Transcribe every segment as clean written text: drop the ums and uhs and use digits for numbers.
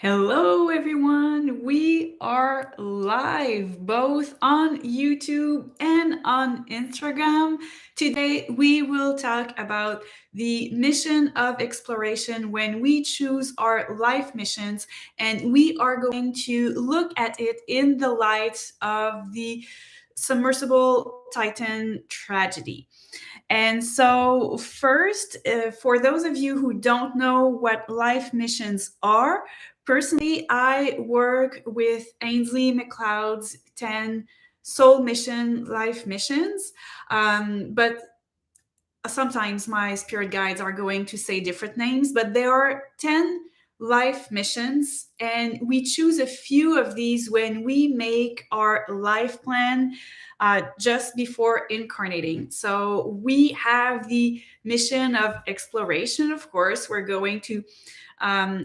Hello, everyone. We are live both on YouTube and on Instagram. Today, we will talk about the mission of exploration when we choose our life missions, and we are going to look at it in the light of the Submersible Titan tragedy. And so, first, for those of you who don't know what life missions are, personally, I work with Ainsley McLeod's 10 soul mission life missions. But sometimes my spirit guides are going to say different names, but there are 10 life missions, and we choose a few of these when we make our life plan just before incarnating. So we have the mission of exploration, of course. We're going to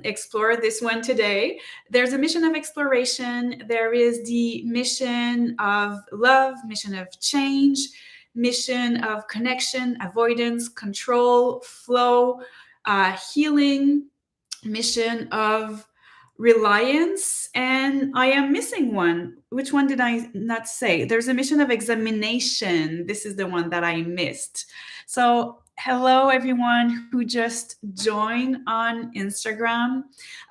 explore this one today. There's a mission of exploration, there is the mission of love, mission of change, mission of connection, avoidance, control, flow, healing, mission of reliance, and I am missing one. Which one did I not say? There's a mission of examination. This is the one that I missed. So hello everyone who just joined on Instagram.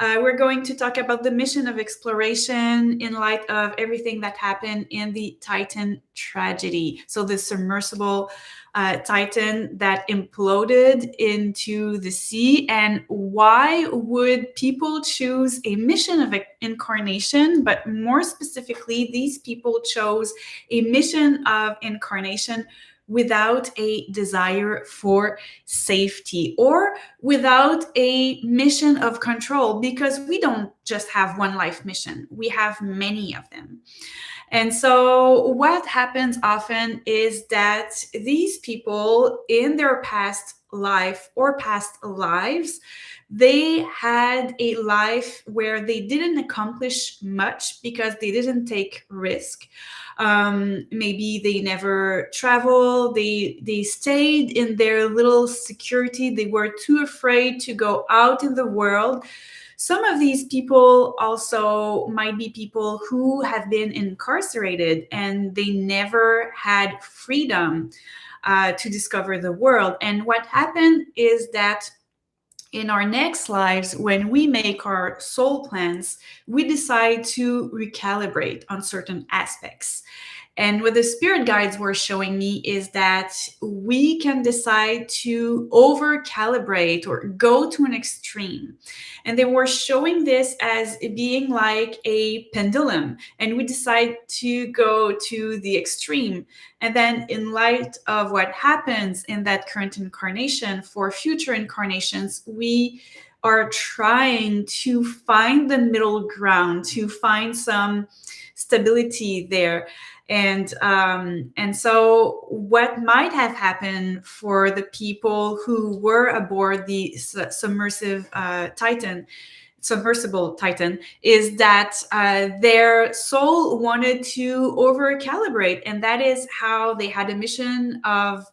We're going to talk about the mission of exploration in light of everything that happened in the Titan tragedy. So the submersible Titan that imploded into the sea, and why would people choose a mission of incarnation? But more specifically, these people chose a mission of incarnation without a desire for safety or without a mission of control, because we don't just have one life mission, we have many of them. And so, what happens often is that these people, in their past life or past lives, they had a life where they didn't accomplish much because they didn't take risk. Maybe they never traveled. They stayed in their little security. They were too afraid to go out in the world. Some of these people also might be people who have been incarcerated and they never had freedom to discover the world. And what happened is that in our next lives, when we make our soul plans, we decide to recalibrate on certain aspects. And what the spirit guides were showing me is that we can decide to over calibrate or go to an extreme. And they were showing this as being like a pendulum. And we decide to go to the extreme. And then, in light of what happens in that current incarnation, for future incarnations, we are trying to find the middle ground, to find some stability there. And so what might have happened for the people who were aboard the submersible Titan is that their soul wanted to over calibrate, and that is how they had a mission of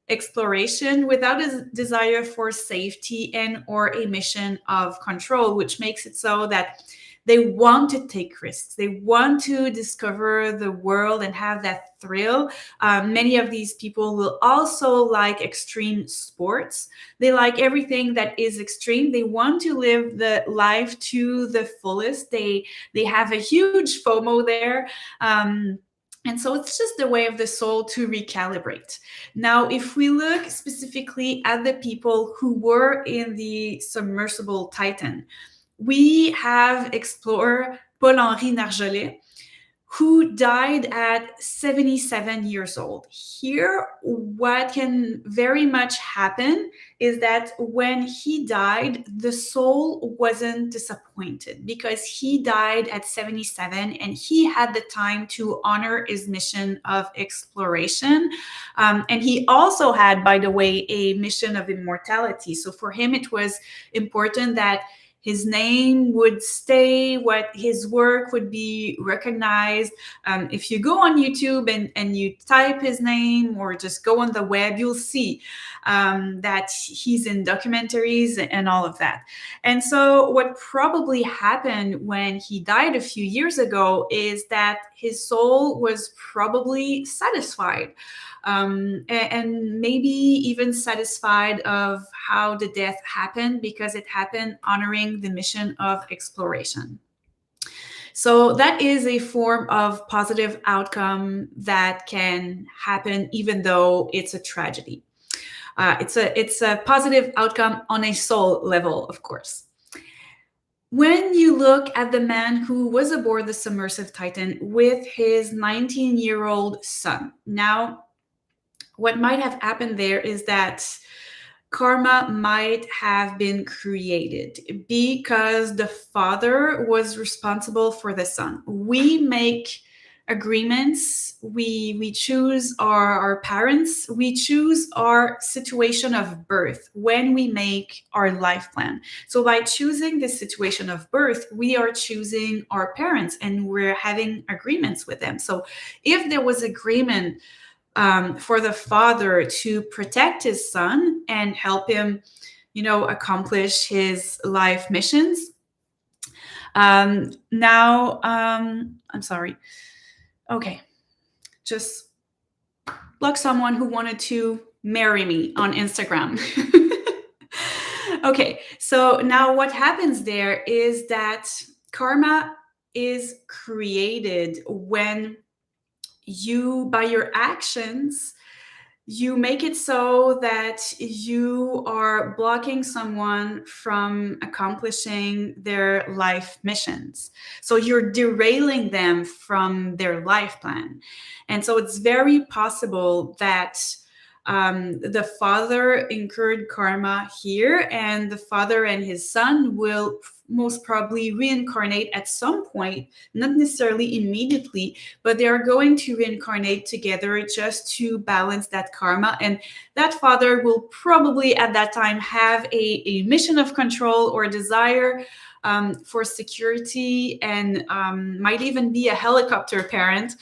exploration without a desire for safety and or a mission of control, which makes it so that they want to take risks. They want to discover the world and have that thrill. Many of these people will also like extreme sports. They like everything that is extreme. They want to live the life to the fullest. They have a huge FOMO there. And so it's just a way of the soul to recalibrate. Now, if we look specifically at the people who were in the submersible Titan, we have explorer Paul-Henri Narjolet, who died at 77 years old. Here, what can very much happen is that when he died, the soul wasn't disappointed because he died at 77 and he had the time to honor his mission of exploration. And he also had, by the way, a mission of immortality. So for him, it was important that his name would stay, what his work would be recognized. If you go on YouTube and you type his name or just go on the web, you'll see that he's in documentaries and all of that. And so, what probably happened when he died a few years ago is that his soul was probably satisfied, and maybe even satisfied of how the death happened, because it happened honoring the mission of exploration. So that is a form of positive outcome that can happen even though it's a tragedy. It's a positive outcome on a soul level, of course. When you look at the man who was aboard the submersive Titan with his 19-year-old son, now what might have happened there is that karma might have been created because the father was responsible for the son. We make agreements, we choose our parents, we choose our situation of birth when we make our life plan. So by choosing the situation of birth, we are choosing our parents and we're having agreements with them. So if there was agreement for the father to protect his son and help him, accomplish his life missions. Now, I'm sorry. Okay, just block someone who wanted to marry me on Instagram. Okay, so now what happens there is that karma is created when you, by your actions, you make it so that you are blocking someone from accomplishing their life missions. So you're derailing them from their life plan. And so it's very possible that the father incurred karma here, and the father and his son will most probably reincarnate at some point, not necessarily immediately, but they are going to reincarnate together just to balance that karma. And that father will probably at that time have a mission of control or desire for security, and might even be a helicopter parent.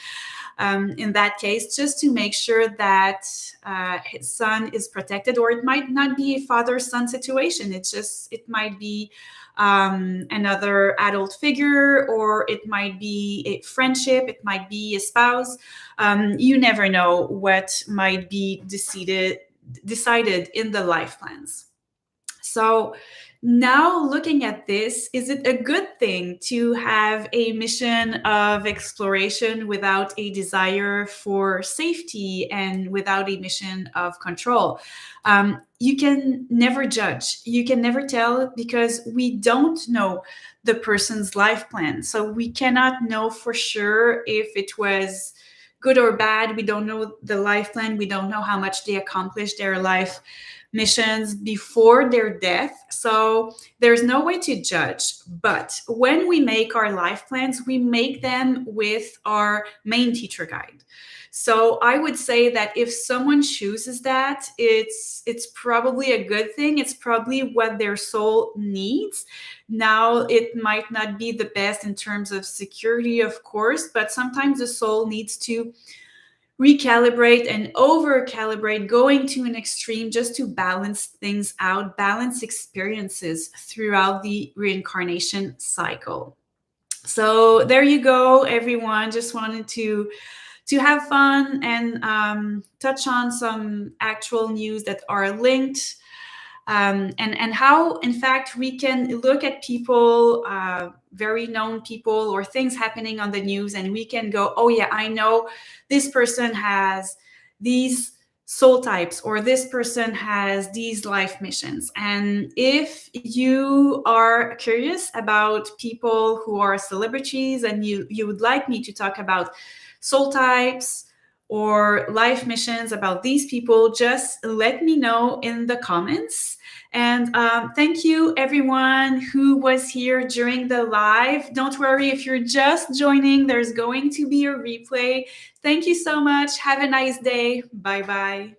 In that case, just to make sure that his son is protected. Or it might not be a father-son situation. It might be another adult figure, or it might be a friendship, it might be a spouse. You never know what might be decided in the life plans. So now, looking at this, is it a good thing to have a mission of exploration without a desire for safety and without a mission of control? You can never judge. You can never tell, because we don't know the person's life plan. So we cannot know for sure if it was good or bad. We don't know the life plan. We don't know how much they accomplished their life missions before their death. So there's no way to judge. But when we make our life plans, we make them with our main teacher guide. So I would say that if someone chooses that, it's probably a good thing. It's probably what their soul needs. Now, it might not be the best in terms of security, of course, but sometimes the soul needs to recalibrate and over calibrate, going to an extreme just to balance things out, balance experiences throughout the reincarnation cycle. So there you go, everyone. Just wanted to have fun and touch on some actual news that are linked. And how, in fact, we can look at people, very known people, or things happening on the news, and we can go, oh yeah, I know this person has these soul types, or this person has these life missions. And if you are curious about people who are celebrities and you would like me to talk about soul types or life missions about these people, just let me know in the comments. And thank you, everyone who was here during the live. Don't worry if you're just joining, there's going to be a replay. Thank you so much. Have a nice day. Bye-bye.